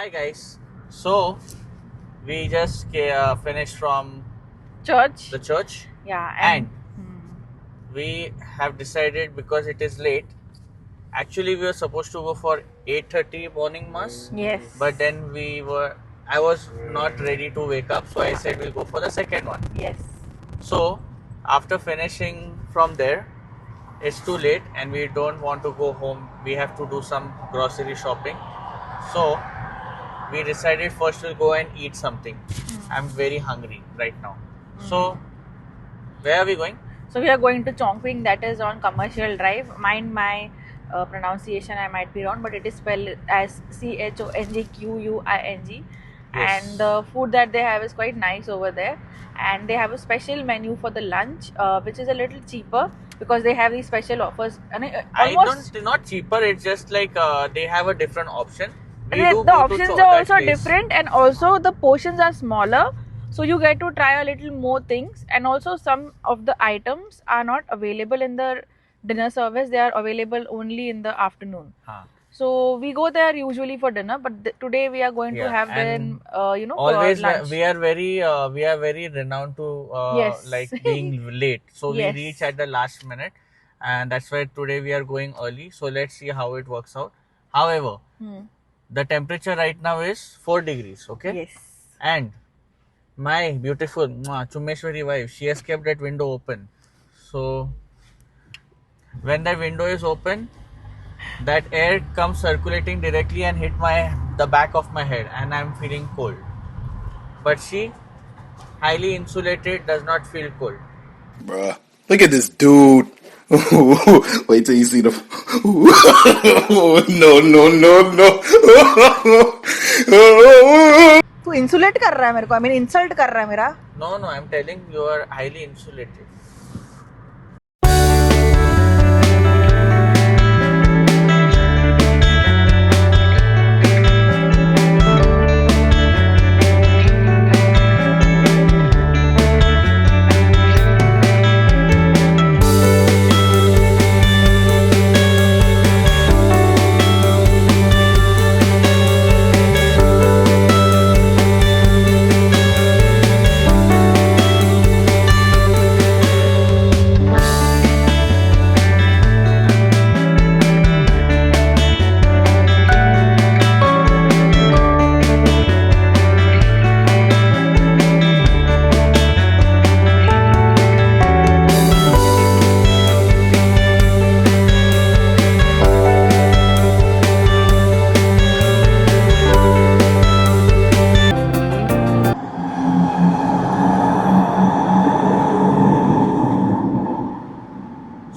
Hi guys. So we just finished from Church. the church, Yeah, and hmm, we have decided because it is late. Actually, we were supposed to go for 8:30 morning mass, yes, but then I was not ready to wake up, so I said we'll go for the second one. yes. So after finishing from there, it's too late, and we don't want to go home. We have to do some grocery shopping. So we decided first we'll go and eat something. I'm very hungry right now. So, where are we going? So we are going to Chongqing, that is on Commercial Drive. Mind my pronunciation, I might be wrong, but it is spelled as Chongqing. And Yes. the food that they have is quite nice over there. And they have a special menu for the lunch, which is a little cheaper because they have these special offers. And I almost don't, not cheaper, it's just like they have a different option. We do the go to options are that also place. different, and also the portions are smaller, so you get to try a little more things. And also some of the items are not available in the dinner service, they are available only in the afternoon. Huh. So we go there usually for dinner, but today we are going to Yeah, have and them for always lunch. we are very renowned to like Yes. being late. So we reach Yes. at the last minute, and that's why today we are going early. So let's see how it works out. However, Hmm. the temperature right now is 4 degrees, okay? Yes. And my beautiful Chumeshwari wife, she has kept that window open. So when that window is open, that air comes circulating directly and hit the back of my head, and I'm feeling cold. But she, highly insulated, does not feel cold. Bruh. Look at this dude. Wait till you see the. No, no, no, no. तू insulate कर रहा है मेरे को, I mean insult कर रहा है मेरा. No, no, I'm telling you are highly insulated.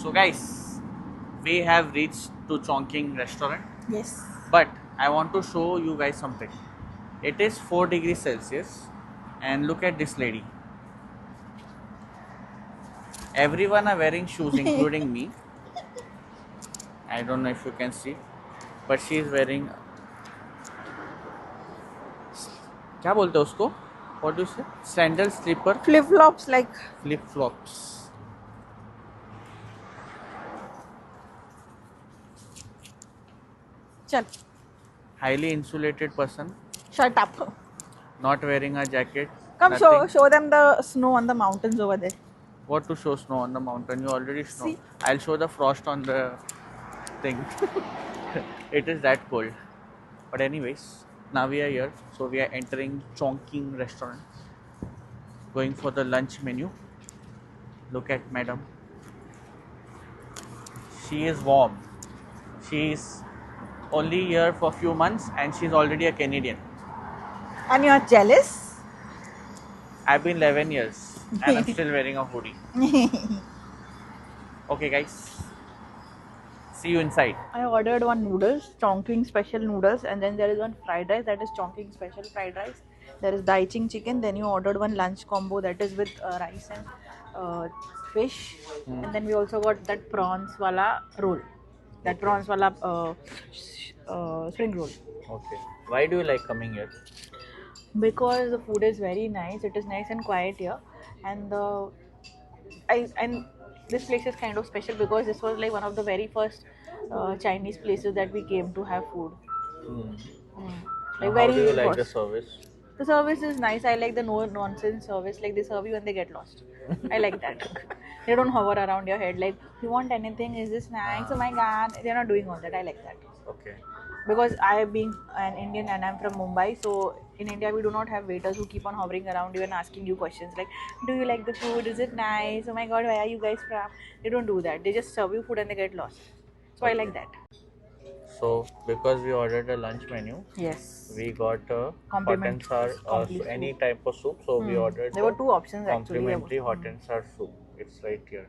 So guys, we have reached to Chongqing restaurant, Yes. but I want to show you guys something. It is 4 degrees Celsius, and look at this lady. Everyone are wearing shoes, including me. I don't know if you can see, but she is wearing. क्या बोलते हैं उसको? What do you say? Sandal, slipper, Flip flops, like. flip flops. Chal. Highly insulated person, Shut up. not wearing a jacket. Come nothing. show them the snow on the mountains over there. What to show snow on the mountain? You already snow. See? I'll show the frost on the thing. It is that cold. But anyways, now we are here. So we are entering Chongqing restaurant. Going for the lunch menu. Look at madam. She is warm. She is only here for a few months and she's already a Canadian. And you're jealous? I've been 11 years and I'm still wearing a hoodie. Okay guys, see you inside. I ordered one noodles, Chongqing special noodles, and then there is one fried rice, that is Chongqing special fried rice. There is Daiching chicken. Then you ordered one lunch combo that is with rice and fish. And then we also got that prawns wala roll, that prawns wala spring roll. Okay. Why do you like coming here? Because the food is very nice. It is nice and quiet here, and and this place is kind of special because this was like one of the very first Chinese places that we came to have food. Hmm. Mm. Now, Like how do you very like the boss. service? The service is nice. I like the no nonsense service. Like they serve you and they get lost. I like that. They don't hover around your head like you want anything. Is this nice? Oh my god. They're not doing all that. I like that. Okay. Because I being an Indian and I'm from Mumbai, so in India we do not have waiters who keep on hovering around you and asking you questions like, "Do you like the food? Is it nice? Oh my God, where are you guys from?" They don't do that. They just serve you food and they get lost. So I like Okay. that. So, because we ordered a lunch menu, Yes. we got a hot and Compliment sour, complete any soup. type of soup. So, we ordered There were the two options actually. complimentary hot and sour soup. It's right here.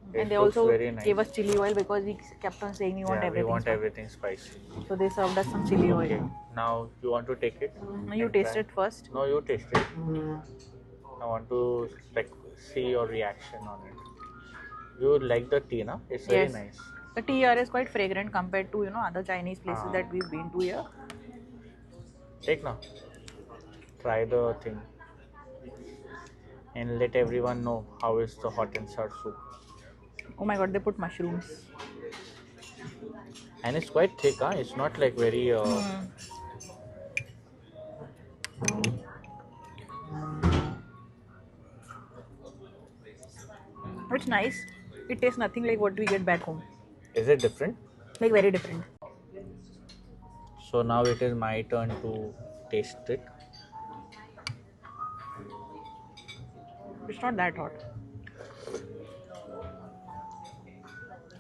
And It they looks also very gave nice. us chili oil because we kept on saying we want Yeah, we everything want spicy. everything spicy. So they served us some chili Okay. oil. Now, you want to take it? Now you And taste try? it first. No, you taste it. I want to see your reaction on it. You like the tea, na? It's very Yes. nice. The tea here is quite fragrant compared to other Chinese places Ah. that we've been to here. Take now. Try the thing and let everyone know how is the hot and sour soup. Oh my god, they put mushrooms. And it's quite thick, huh? It's not like very. It's nice. It tastes nothing like what we get back home. Is it different? Like very different. So now it is my turn to taste it. It's not that hot.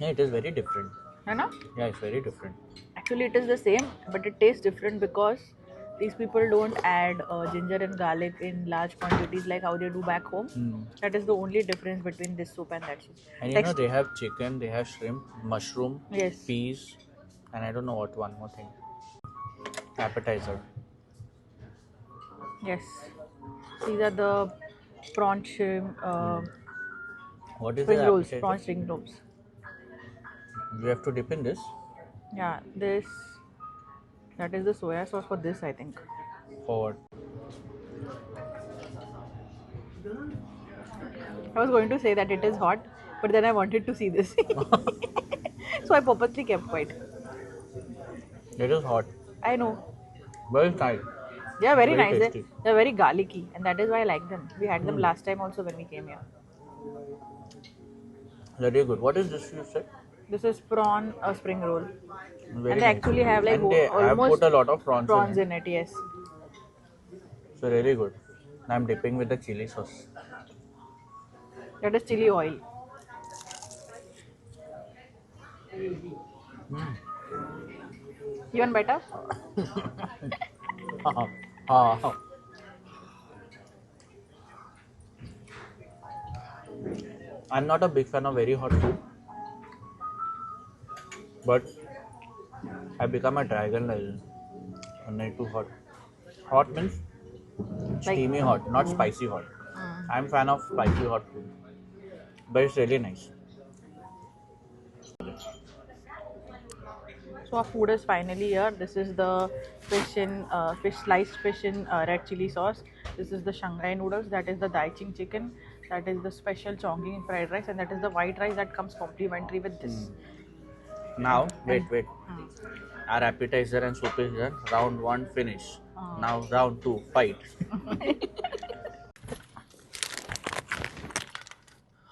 Yeah, it is very different. You know? Yeah, it's very different. Actually, it is the same, but it tastes different because these people don't add ginger and garlic in large quantities like how they do back home. That is the only difference between this soup and that soup. And you know, they have chicken, they have shrimp, mushroom, Yes. peas, and I don't know what one more thing. Appetizer. Yes. These are the prawn shrimp, What is spring the rolls, appetizer? prawn spring rolls. You have to dip in this. Yeah, that is the soya sauce for this, I think. Forward. I was going to say that it is hot, but then I wanted to see this. So I purposely kept quiet. It is hot. I know. Very nice. They are very nice. tasty. They're very garlicky, and that is why I like them. We had them last time also when we came here. Very good. What is this you said? This is prawn spring roll. Very And they nice. actually have like And they have almost put a lot of prawns in it. in it, yes. So really good. I'm dipping with the chili sauce. That is chili oil. Even better? I'm not a big fan of very hot food, but I become a dragon legend. When I too hot. Hot means steamy hot, not spicy hot. I'm fan of spicy hot food, but it's really nice. So our food is finally here. This is the sliced fish in red chili sauce. This is the Shanghai noodles. That is the Daiching chicken. That is the special Chongqing fried rice, and that is the white rice that comes complimentary with this. Now, wait. Our appetizer and soup is done. Round 1 finish. Now round 2 fight.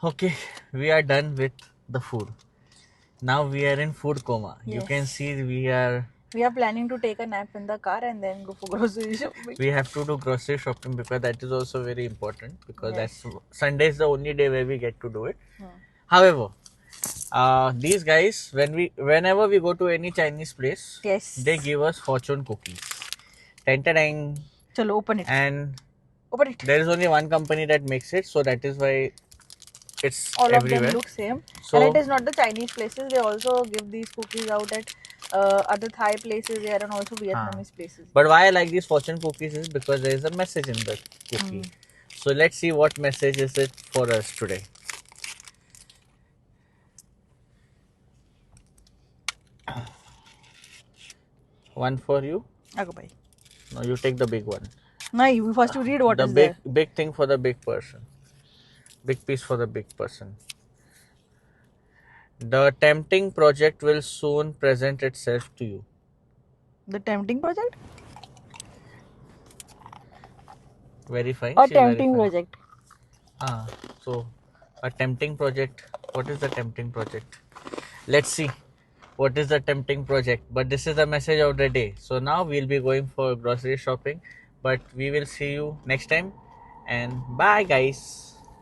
Okay, we are done with the food. Now we are in food coma. You can Yes. see we are planning to take a nap in the car and then go for grocery shopping. we have to do grocery shopping because that is also very important because Yes. that's Sunday is the only day where we get to do it. However, these guys whenever we go to any Chinese place, Yes. they give us fortune cookies. Tang. Chalo, open it. And Open it. there is only one company that makes it, so that is why it's All everywhere. of them look same. So- And it is not the Chinese places. They also give these cookies out at other Thai places there and also Vietnamese places. But why I like these fortune cookies is because there is a message in the cookie. So let's see what message is it for us today. One for you. Okay, bye. No, you take the big one. No, you first to read what The is big thing for the big person. Big piece for the big person. The tempting project will soon present itself to you. there. The tempting project? Very fine. A She's very tempting fine. project. So a tempting project. What is the tempting project? Let's see. What is the tempting project? But this is the message of the day. So now we'll be going for grocery shopping. But we will see you next time. And bye, guys.